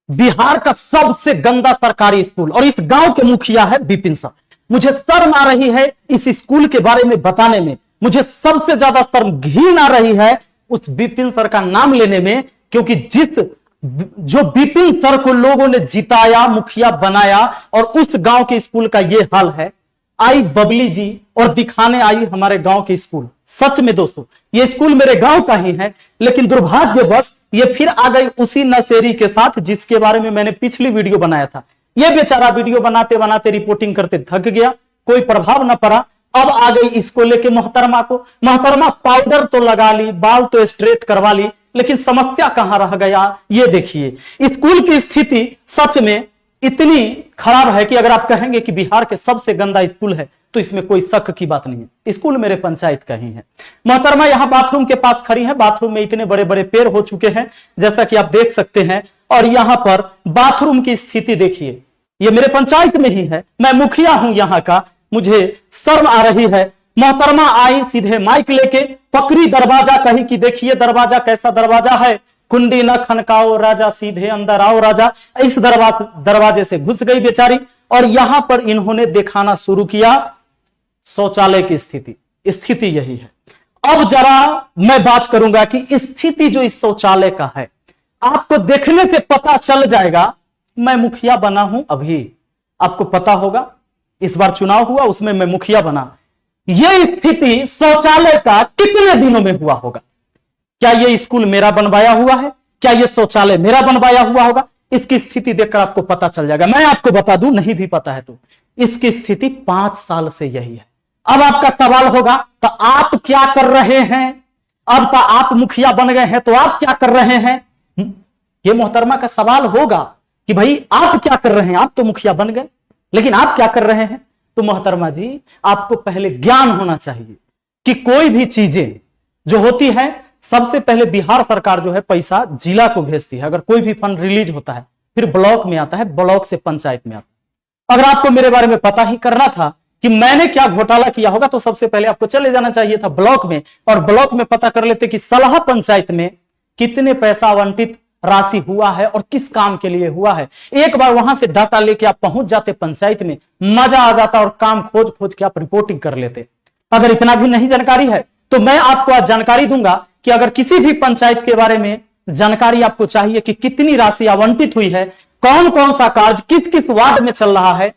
बिहार का सबसे गंदा सरकारी स्कूल और इस गांव के मुखिया है विपिन सर। मुझे शर्म आ रही है इस स्कूल के बारे में बताने में, मुझे सबसे ज्यादा शर्म घिन आ रही है उस विपिन सर का नाम लेने में, क्योंकि जो विपिन सर को लोगों ने जिताया, मुखिया बनाया और उस गांव के स्कूल का ये हाल है। आई बबली जी और दिखाने आई हमारे गांव के स्कूल। सच में दोस्तों ये स्कूल मेरे गांव का ही है, लेकिन दुर्भाग्यवश ये फिर आ गई उसी नशेरी के साथ जिसके बारे में मैंने पिछली वीडियो बनाया था। ये बेचारा वीडियो बनाते बनाते रिपोर्टिंग करते थक गया, कोई प्रभाव न पड़ा। अब आ गई इसको लेके मोहतरमा को। मोहतरमा पाउडर तो लगा ली, बाल तो स्ट्रेट करवा ली, लेकिन समस्या कहां रह गया ये देखिए। स्कूल की स्थिति सच में इतनी खराब है कि अगर आप कहेंगे कि बिहार के सबसे गंदा स्कूल है तो इसमें कोई शक की बात नहीं है। स्कूल मेरे पंचायत का ही है। मोहतरमा यहां बाथरूम के पास खड़ी है। बाथरूम में इतने बड़े बड़े पेड़ हो चुके हैं जैसा कि आप देख सकते हैं, और यहां पर बाथरूम की स्थिति देखिए। ये मेरे पंचायत में ही है, मैं मुखिया हूं यहां का, मुझे शर्म आ रही है। मोहतरमा आई सीधे माइक लेके, पकड़ी दरवाजा, कही कि देखिए दरवाजा कैसा दरवाजा है, कुंडी न खनकाओ राजा सीधे अंदर आओ राजा। इस दरवाजे से घुस गई बेचारी और यहां पर इन्होंने दिखाना शुरू किया शौचालय की स्थिति यही है। अब जरा मैं बात करूंगा कि स्थिति जो इस शौचालय का है, आपको देखने से पता चल जाएगा। मैं मुखिया बना हूं, अभी आपको पता होगा इस बार चुनाव हुआ उसमें मैं मुखिया बना। यह स्थिति शौचालय का कितने दिनों में हुआ होगा? क्या यह स्कूल मेरा बनवाया हुआ है? क्या यह शौचालय मेरा बनवाया हुआ होगा? इसकी स्थिति देखकर आपको पता चल जाएगा। मैं आपको बता दूं, नहीं भी पता है तो इसकी स्थिति 5 साल से यही है। अब आपका सवाल होगा तो आप क्या कर रहे हैं? अब तो आप मुखिया बन गए हैं तो आप क्या कर रहे हैं? यह मोहतरमा का सवाल होगा कि भाई आप क्या कर रहे हैं? आप तो मुखिया बन गए, लेकिन आप क्या कर रहे हैं? तो मोहतरमा जी आपको पहले ज्ञान होना चाहिए कि कोई भी चीजें जो होती है, सबसे पहले बिहार सरकार जो है पैसा जिला को भेजती है। अगर कोई भी फंड रिलीज होता है फिर ब्लॉक में आता है, ब्लॉक से पंचायत में आता है। अगर आपको मेरे बारे में पता ही करना था कि मैंने क्या घोटाला किया होगा तो सबसे पहले आपको चले जाना चाहिए था ब्लॉक में, और ब्लॉक में पता कर लेते कि सलाह पंचायत में कितने पैसा आवंटित राशि हुआ है और किस काम के लिए हुआ है। एक बार वहां से डाटा लेके आप पहुंच जाते पंचायत में, मजा आ जाता और काम खोज खोज के आप रिपोर्टिंग कर लेते। अगर इतना भी नहीं जानकारी है तो मैं आपको आज जानकारी दूंगा कि अगर किसी भी पंचायत के बारे में जानकारी आपको चाहिए कि कितनी राशि आवंटित हुई है, कौन कौन सा कार्य किस किस वार्ड में चल रहा है,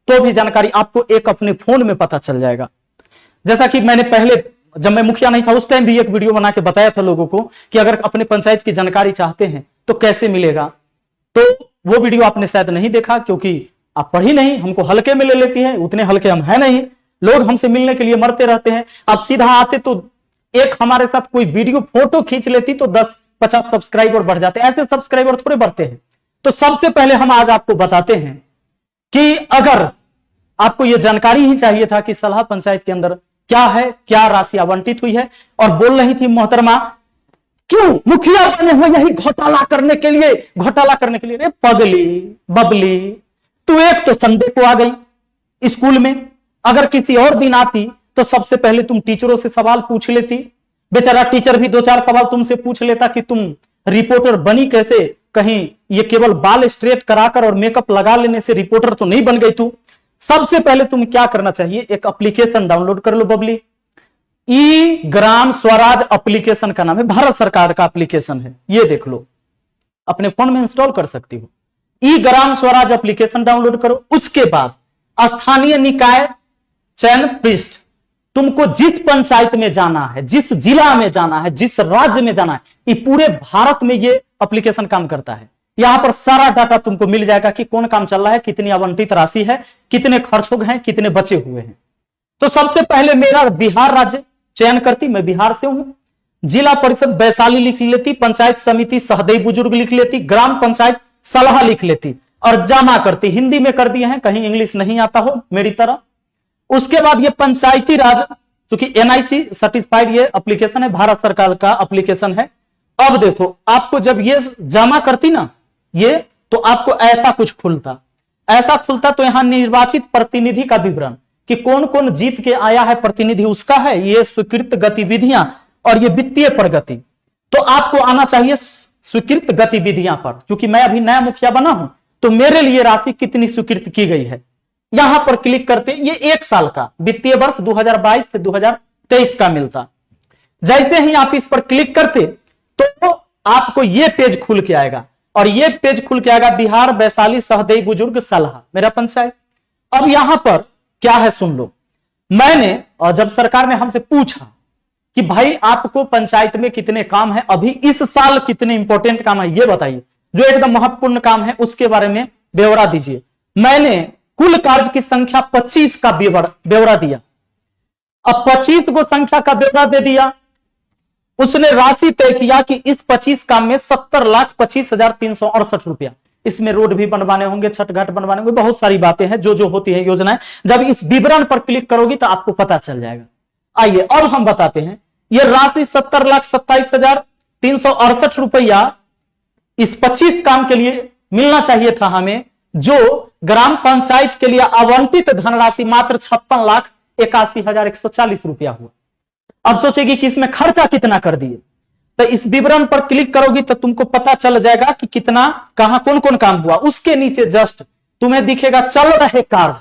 तो भी जानकारी आपको एक अपने फोन में पता चल जाएगा। जैसा कि मैंने पहले जब मैं मुखिया नहीं था उस टाइम भी एक वीडियो बना के बताया था लोगों को कि अगर अपने पंचायत की जानकारी चाहते हैं तो कैसे मिलेगा। तो वो वीडियो आपने शायद नहीं देखा क्योंकि आप पढ़ी नहीं, हमको हल्के में ले लेती है, उतने हल्के हम है नहीं। लोग हमसे मिलने के लिए मरते रहते हैं। आप सीधा आते तो एक हमारे साथ कोई वीडियो फोटो खींच लेती तो 10-50 सब्सक्राइबर बढ़ जाते। ऐसे सब्सक्राइबर थोड़े बढ़ते हैं। तो सबसे पहले हम आज आपको बताते हैं कि अगर आपको यह जानकारी ही चाहिए था कि सलाह पंचायत के अंदर क्या है, क्या राशि आवंटित हुई है, और बोल रही थी मोहतरमा क्यों मुखिया बने हुए यही घोटाला करने के लिए, घोटाला करने के लिए। रे पगली बबली, तू एक तो संडे को आ गई स्कूल में, अगर किसी और दिन आती तो सबसे पहले तुम टीचरों से सवाल पूछ लेती। बेचारा टीचर भी 2-4 सवाल तुमसे पूछ लेता कि तुम रिपोर्टर बनी कैसे, कहीं ये केवल बाल स्ट्रेट कराकर और मेकअप लगा लेने से रिपोर्टर तो नहीं बन गई तू। सबसे पहले तुम क्या करना चाहिए, एक एप्लीकेशन डाउनलोड कर लो बबली। ई ग्राम स्वराज एप्लीकेशन का नाम है, भारत सरकार का एप्लीकेशन है, ये देख लो, अपने फोन में इंस्टॉल कर सकती हो। ई ग्राम स्वराज एप्लीकेशन डाउनलोड करो। उसके बाद स्थानीय निकाय चयन पृष्ठ, तुमको जिस पंचायत में जाना है, जिस जिला में जाना है, जिस राज्य में जाना है, ये पूरे भारत में ये एप्लीकेशन काम करता है। यहां पर सारा डाटा तुमको मिल जाएगा कि कौन काम चल रहा है, कितनी आवंटित राशि है, कितने खर्च हो गए हैं, कितने बचे हुए हैं। तो सबसे पहले मेरा बिहार राज्य चयन करती, मैं बिहार से हूं। जिला परिषद वैशाली लिख लेती, पंचायत समिति सहदेई बुजुर्ग लिख लेती, ग्राम पंचायत सलाह लिख लेती और जमा करती। हिंदी में कर दिए हैं, कहीं इंग्लिश नहीं आता हो मेरी तरह। उसके बाद ये पंचायती राज, क्योंकि एनआईसी सर्टिफाइड ये एप्लीकेशन है, भारत सरकार का एप्लीकेशन है। अब देखो आपको जब ये जमा करती ना ये, तो आपको ऐसा कुछ खुलता तो यहां निर्वाचित प्रतिनिधि का विवरण कि कौन कौन जीत के आया है प्रतिनिधि उसका है, ये स्वीकृत गतिविधियां और ये वित्तीय प्रगति। तो आपको आना चाहिए स्वीकृत गतिविधियां पर, क्योंकि मैं अभी नया मुखिया बना हूं तो मेरे लिए राशि कितनी स्वीकृत की गई है, यहां पर क्लिक करते ये 1 साल का वित्तीय वर्ष 2022 से 2023 का मिलता। जैसे ही आप इस पर क्लिक करते तो आपको ये पेज खुल के आएगा, और ये पेज खुल के आएगा बिहार वैशाली सहदेई बुजुर्ग सलाह मेरा पंचायत। अब यहां पर क्या है सुन लो। मैंने, और जब सरकार ने हमसे पूछा कि भाई आपको पंचायत में कितने काम है, अभी इस साल कितने इंपॉर्टेंट काम है ये बताइए, जो एकदम महत्वपूर्ण काम है उसके बारे में ब्यौरा दीजिए। मैंने कुल कार्य की संख्या 25 का ब्यौरा दिया। अब 25 को संख्या का ब्यौरा दे दिया, उसने राशि तय किया कि इस 25 काम में 70,25,368 रुपया, इसमें रोड भी बनवाने होंगे, छठ घाट बनवाने होंगे, बहुत सारी बातें हैं जो होती है योजनाएं। जब इस विवरण पर क्लिक करोगी तो आपको पता चल जाएगा। आइए अब हम बताते हैं। यह राशि 70,27,368 रुपया इस 25 काम के लिए मिलना चाहिए था हमें, जो ग्राम पंचायत के लिए आवंटित धनराशि मात्र 56,81,140 रुपया हुआ। अब सोचेगी कि इसमें खर्चा कितना कर दिए, तो इस विवरण पर क्लिक करोगी तो तुमको पता चल जाएगा कि कितना, कहां कौन कौन काम हुआ। उसके नीचे जस्ट तुम्हें दिखेगा चल रहे कार्य,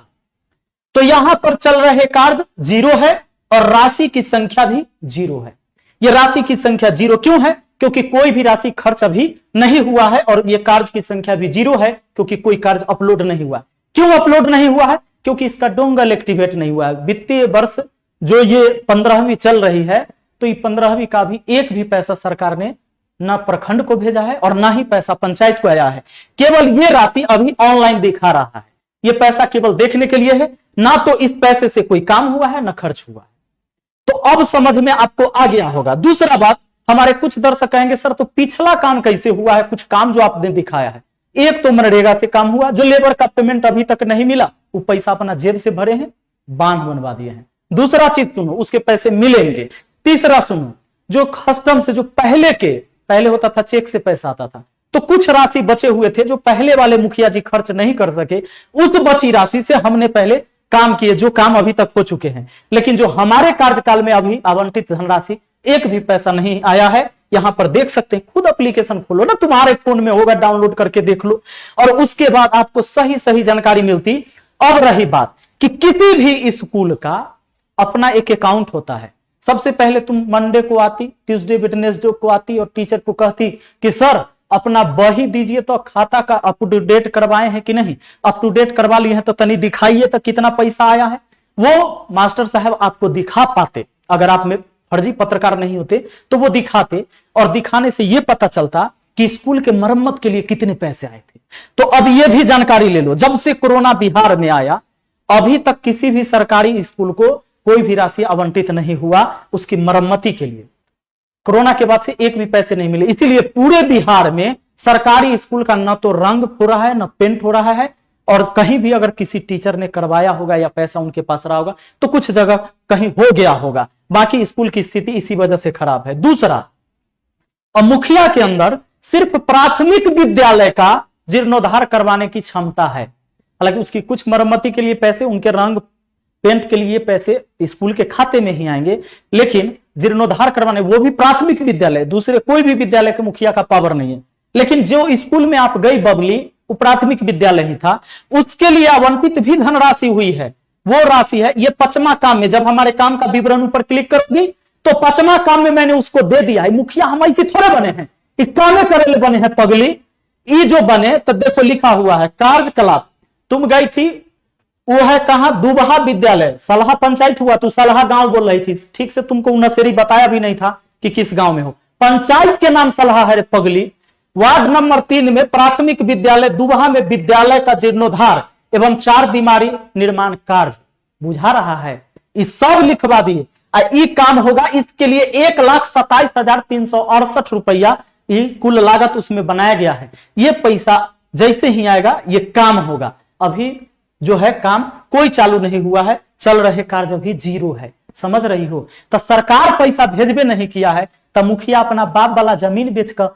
तो यहां पर चल रहे कार्य 0 है और राशि की संख्या भी 0 है। यह राशि की संख्या 0 क्यों है? क्योंकि कोई भी राशि खर्च अभी नहीं हुआ है, और यह कार्य की संख्या भी 0 है क्योंकि कोई कार्य अपलोड नहीं हुआ। क्यों अपलोड नहीं हुआ है? क्योंकि इसका डोंगल एक्टिवेट नहीं हुआ है। वित्तीय वर्ष जो ये 15वीं चल रही है, तो ये 15वीं का भी एक भी पैसा सरकार ने ना प्रखंड को भेजा है और ना ही पैसा पंचायत को आया है। केवल ये राशि अभी ऑनलाइन दिखा रहा है। ये पैसा केवल देखने के लिए है, ना तो इस पैसे से कोई काम हुआ है ना खर्च हुआ है। तो अब समझ में आपको आ गया होगा। दूसरा बात, हमारे कुछ दर्शक कहेंगे सर तो पिछला काम कैसे हुआ है, कुछ काम जो आपने दिखाया है। एक तो मनरेगा से काम हुआ, जो लेबर का पेमेंट अभी तक नहीं मिला वो पैसा अपना जेब से भरे हैं, बांध बनवा दिए हैं। दूसरा चीज सुनो, उसके पैसे मिलेंगे। तीसरा सुनो, जो कस्टम से जो पहले होता था चेक से पैसा आता था, तो कुछ राशि बचे हुए थे जो पहले वाले मुखिया जी खर्च नहीं कर सके, उस बची राशि से हमने पहले काम किए, जो काम अभी तक हो चुके हैं। लेकिन जो हमारे कार्यकाल में अभी आवंटित धनराशि एक भी पैसा नहीं आया है। यहां पर देख सकते हैं, खुद एप्लीकेशन खोलो ना, तुम्हारे फोन में होगा, डाउनलोड करके देख लो, और उसके बाद आपको सही सही जानकारी मिलती। अब रही बात कि किसी भी स्कूल का अपना एक अकाउंट होता है। सबसे पहले तुम मंडे को आती, ट्यूसडे वेडनेसडे को आती और टीचर को कहती कि सर अपना बही दीजिए, तो खाता का अप टू डेट करवाए हैं कि नहीं, अप टू डेट करवा लिए हैं तो तनी दिखाइए तो कितना पैसा आया है। वो मास्टर साहब आपको दिखा पाते, अगर आप में फर्जी पत्रकार नहीं होते तो वो दिखाते, और दिखाने से ये पता चलता कि स्कूल के मरम्मत के लिए कितने पैसे आए थे। तो अब ये भी जानकारी ले लो, जब से कोरोना बिहार में आया अभी तक किसी भी सरकारी स्कूल को कोई भी राशि आवंटित नहीं हुआ उसकी मरम्मती के लिए। कोरोना के बाद से एक भी पैसे नहीं मिले, इसीलिए पूरे बिहार में सरकारी स्कूल का न तो रंग हो रहा है न पेंट हो रहा है, और कहीं भी अगर किसी टीचर ने करवाया होगा या पैसा उनके पास रहा होगा तो कुछ जगह कहीं हो गया होगा। बाकी स्कूल की स्थिति इसी वजह से खराब है। दूसरा, अब मुखिया के अंदर सिर्फ प्राथमिक विद्यालय का जीर्णोद्धार करवाने की क्षमता है। हालांकि उसकी कुछ मरम्मती के लिए पैसे, उनके रंग पेंट के लिए पैसे स्कूल के खाते में ही आएंगे, लेकिन जीर्णोद्धार करवाने वो भी प्राथमिक विद्यालय, दूसरे कोई भी विद्यालय के मुखिया का पावर नहीं है। लेकिन जो स्कूल में आप गई बबली, वो प्राथमिक विद्यालय ही था, उसके लिए आवंटित भी धनराशि हुई है। वो राशि है, ये 5वां काम में, जब हमारे काम का विवरण ऊपर क्लिक करोगी तो 5वां काम में मैंने उसको दे दिया है। मुखिया हम ऐसे थोड़े बने हैं, कामे करे बने हैं पगली। ये जो बने तो देखो लिखा हुआ है कार्यकलाप। तुम गई थी, वो है कहां, दुबहा विद्यालय, सलहा पंचायत हुआ, तू सलहा गांव बोल रही थी, ठीक से तुमको नशेरी बताया भी नहीं था कि किस गांव में हो। पंचायत के नाम सलहा है रे पगली। वार्ड नंबर 3 में प्राथमिक विद्यालय दुबहा में विद्यालय का जीर्णोद्धार एवं 4 दीवारी निर्माण कार्य बुझा रहा है, इस सब लिखवा दिए। ये काम होगा, इसके लिए 1,27,368 रुपया ये कुल लागत उसमें बनाया गया है। ये पैसा जैसे ही आएगा ये काम होगा। अभी जो है काम कोई चालू नहीं हुआ है, चल रहे कार्य भी 0 है। समझ रही हो? तो सरकार पैसा भेजबे नहीं किया है, तो मुखिया अपना बाप वाला जमीन बेचकर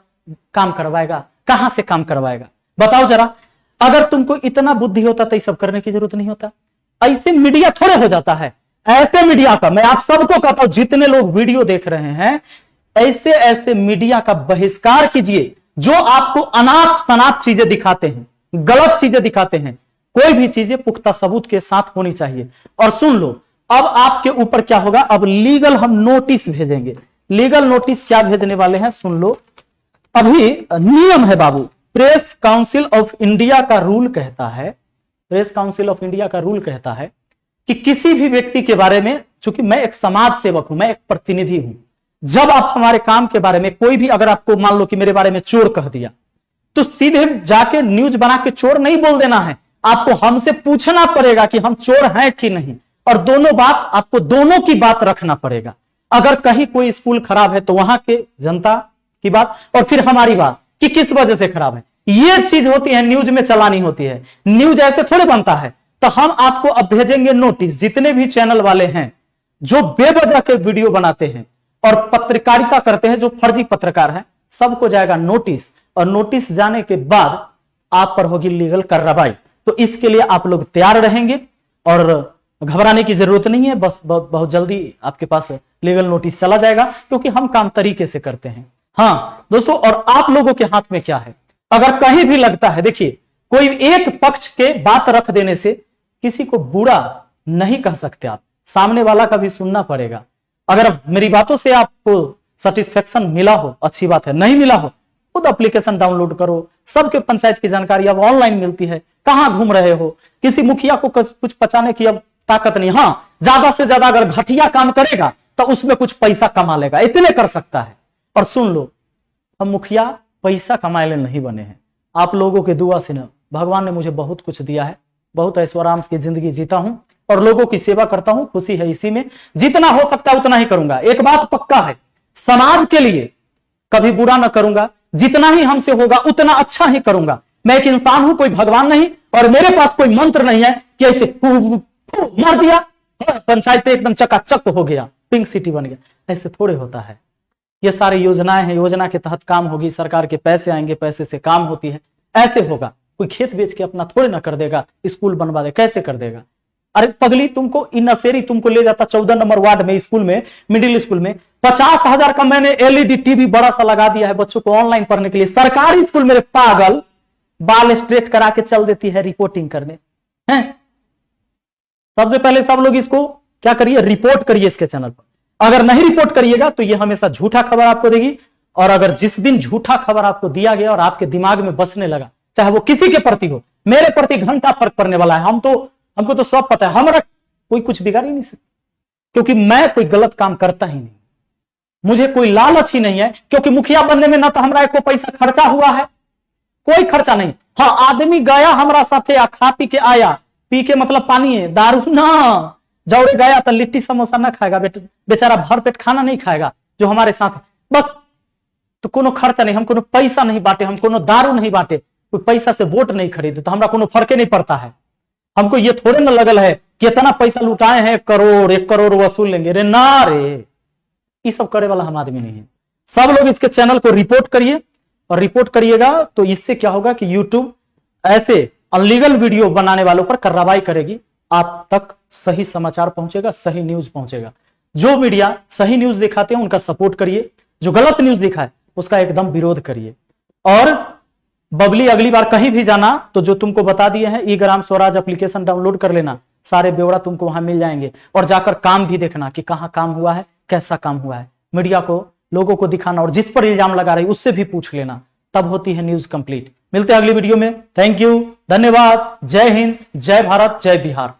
काम करवाएगा, कहां से काम करवाएगा बताओ जरा। अगर तुमको इतना बुद्धि होता तो ये सब करने की जरूरत नहीं होता। ऐसे मीडिया थोड़े हो जाता है। ऐसे मीडिया का मैं आप सबको कहता हूं, जितने लोग वीडियो देख रहे हैं, ऐसे ऐसे मीडिया का बहिष्कार कीजिए जो आपको अनाप शनाप चीजें दिखाते हैं, गलत चीजें दिखाते हैं, कोई भी चीजें पुख्ता सबूत के साथ होनी चाहिए। और सुन लो, अब आपके ऊपर क्या होगा, अब लीगल हम नोटिस भेजेंगे। लीगल नोटिस क्या भेजने वाले हैं, सुन लो। अभी नियम है बाबू, प्रेस काउंसिल ऑफ इंडिया का रूल कहता है, प्रेस काउंसिल ऑफ इंडिया का रूल कहता है कि किसी भी व्यक्ति के बारे में, चूंकि मैं एक समाज सेवक हूं, मैं एक प्रतिनिधि हूं, जब आप हमारे काम के बारे में कोई भी, अगर आपको मान लो कि मेरे बारे में चोर कह दिया, तो सीधे जाके न्यूज बना के चोर नहीं बोल देना है, आपको हमसे पूछना पड़ेगा कि हम चोर हैं कि नहीं, और दोनों बात, आपको दोनों की बात रखना पड़ेगा। अगर कहीं कोई स्कूल खराब है तो वहां के जनता की बात, और फिर हमारी बात कि किस वजह से खराब है, ये चीज होती है, न्यूज में चलानी होती है। न्यूज ऐसे थोड़े बनता है। तो हम आपको अब भेजेंगे नोटिस, जितने भी चैनल वाले हैं जो बेवजह के वीडियो बनाते हैं और पत्रकारिता करते हैं, जो फर्जी पत्रकार हैं, सबको जाएगा नोटिस, और नोटिस जाने के बाद आप पर होगी लीगल कार्रवाई। तो इसके लिए आप लोग तैयार रहेंगे और घबराने की जरूरत नहीं है। बस बहुत जल्दी आपके पास लीगल नोटिस चला जाएगा, क्योंकि हम काम तरीके से करते हैं। हाँ दोस्तों, और आप लोगों के हाथ में क्या है, अगर कहीं भी लगता है, देखिए कोई एक पक्ष के बात रख देने से किसी को बुरा नहीं कह सकते आप, सामने वाला का भी सुनना पड़ेगा। अगर मेरी बातों से आपको सेटिस्फेक्शन मिला हो, अच्छी बात है, नहीं मिला हो, खुद एप्लीकेशन डाउनलोड करो। सबके पंचायत की जानकारी अब ऑनलाइन मिलती है। कहां घूम रहे हो, किसी मुखिया को कुछ पचाने की अब ताकत नहीं। हाँ, ज्यादा से ज्यादा अगर घटिया काम करेगा तो उसमें कुछ पैसा कमा लेगा, इतने कर सकता है। और सुन लो, हम मुखिया पैसा कमाए नहीं बने हैं, आप लोगों के दुआ से न, भगवान ने मुझे बहुत कुछ दिया है, बहुत ऐश्वर्याम की जिंदगी जीता हूं और लोगों की सेवा करता हूं, खुशी है इसी में। जितना हो सकता है उतना ही करूंगा। एक बात पक्का है, समाज के लिए कभी बुरा ना करूंगा, जितना ही हमसे होगा उतना अच्छा ही करूंगा। मैं एक इंसान हूं, कोई भगवान नहीं, और मेरे पास कोई मंत्र नहीं है कि ऐसे मार दिया पंचायत एकदम चकाचक हो गया, पिंक सिटी बन गया, ऐसे थोड़े होता है। ये सारी योजनाएं हैं, योजना के तहत काम होगी, सरकार के पैसे आएंगे, पैसे से काम होती है, ऐसे होगा। कोई खेत बेच के अपना थोड़े ना कर देगा, स्कूल बनवा दे, कैसे कर देगा। अरे पगली, तुमको इन नशेरी तुमको ले जाता 14 नंबर वार्ड में, स्कूल में, मिडिल स्कूल में 50,000 का मैंने एलईडी टीवी बड़ा सा लगा दिया है बच्चों को ऑनलाइन पढ़ने के लिए। सरकारी स्कूल मेरे पागल बाल स्ट्रेट करा के चल देती है रिपोर्टिंग करने हैं। सबसे पहले सब लोग इसको क्या करिए, रिपोर्ट करिए इसके चैनल पर। अगर नहीं रिपोर्ट करिएगा तो ये हमेशा झूठा खबर आपको देगी, और अगर जिस दिन झूठा खबर आपको दिया गया और आपके दिमाग में बसने लगा, चाहे वो किसी के प्रति हो, मेरे प्रति घंटा फर्क पड़ने वाला है। हमको तो सब पता है, हमारा कोई कुछ बिगाड़ ही नहीं सकता, क्योंकि मैं कोई गलत काम करता ही नहीं, मुझे कोई लालच ही नहीं है। क्योंकि मुखिया बनने में ना तो हमारा को पैसा खर्चा हुआ है, कोई खर्चा नहीं। हाँ, आदमी गया हमारा साथे, खा पी के आया, पी के मतलब पानी है, दारू ना, जौरे गया तो लिट्टी समोसा ना खाएगा, बेचारा भर पेट खाना नहीं खाएगा जो हमारे साथ है, बस। तो कोनो खर्चा नहीं, हम कोनो पैसा नहीं बांटे, हम कोनो दारू नहीं बांटे, कोई पैसा से वोट नहीं खरीदे, तो हमरा कोनो फर्क नहीं पड़ता है। हमको ये थोड़े ना लगल है कि इतना पैसा लुटाए हैं, 1 करोड़ वसूल लेंगे, रे ना रे, ये सब करे वाला हम आदमी नहीं है। सब लोग इसके चैनल को रिपोर्ट करिए, और रिपोर्ट करिएगा तो इससे क्या होगा कि यूट्यूब ऐसे अनलीगल वीडियो बनाने वालों पर कार्रवाई करेगी, आप तक सही समाचार पहुंचेगा, सही न्यूज पहुंचेगा। जो मीडिया सही न्यूज दिखाते हैं उनका सपोर्ट करिए, जो गलत न्यूज दिखाए उसका एकदम विरोध करिए। और बबली, अगली बार कहीं भी जाना तो जो तुमको बता दिए हैं, ई ग्राम स्वराज एप्लीकेशन डाउनलोड कर लेना, सारे ब्यौरा तुमको वहां मिल जाएंगे। और जाकर काम भी देखना कि कहां काम हुआ है, कैसा काम हुआ है, मीडिया को, लोगों को दिखाना, और जिस पर इल्जाम लगा रही उससे भी पूछ लेना, तब होती है न्यूज कंप्लीट। मिलते हैं अगली वीडियो में। थैंक यू, धन्यवाद, जय हिंद, जय भारत, जय बिहार।